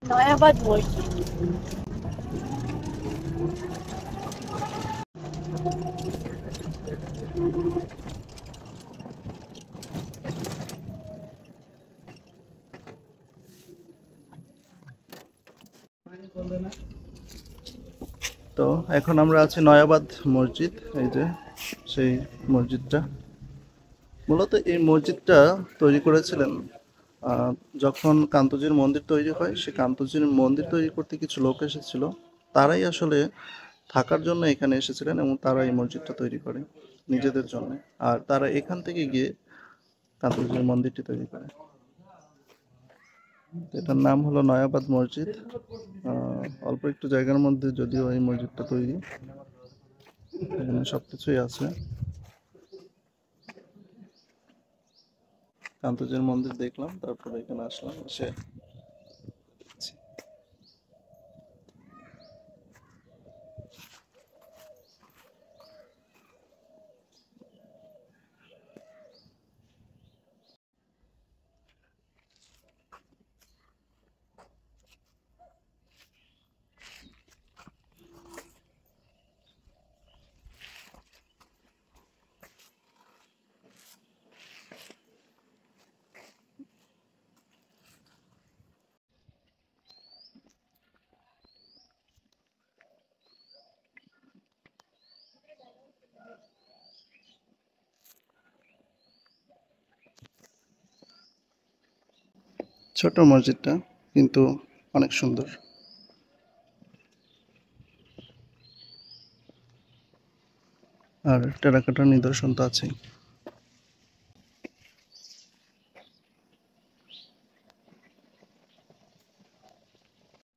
নয়াবাদ মসজিদ। তো এখন আমরা আছি নয়াবাদ মসজিদ। এই যে সেই মসজিদটা, মূলত এই মসজিদটা তৈরি করেছিলেন যখন কান্তজির মন্দির তৈরি হয়। সে কান্তজির মন্দির তৈরি করতে কিছু লোক এসেছিল, তারাই আসলে থাকার জন্য এখানে এসেছিলেন এবং তারা এই মসজিদটা তৈরি করে নিজেদের জন্য। আর তারা এখান থেকে গিয়ে কান্তজির মন্দিরটি তৈরি করে। এটার নাম হলো নয়াবাদ মসজিদ। অল্প একটু জায়গার মধ্যে যদিও এই মসজিদটা তৈরি, এখানে সবকিছুই আছে। কান্তজির মন্দির দেখলাম, তারপরে এখানে আসলাম, এসে ছোট মসজিদটা কিন্তু অনেক সুন্দর। আর টেরাকোটার নিদর্শন তো আছেই।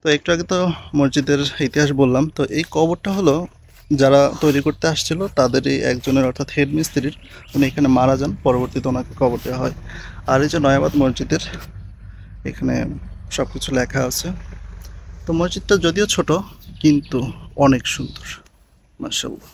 তো একটু আগে তো মসজিদের ইতিহাস বললাম। তো এই কবরটা হলো যারা তৈরি করতে আসছিল তাদেরই একজনের, অর্থাৎ হেড মিস্ত্রির। উনি এখানে মারা যান, পরবর্তীতে ওনাকে কবর দেওয়া হয়। আর এই যে নয়াবাদ মসজিদের এখানে সব কিছু লেখা আছে। তো মসজিদটা যদিও ছোট কিন্তু অনেক সুন্দর, মাশাআল্লাহ।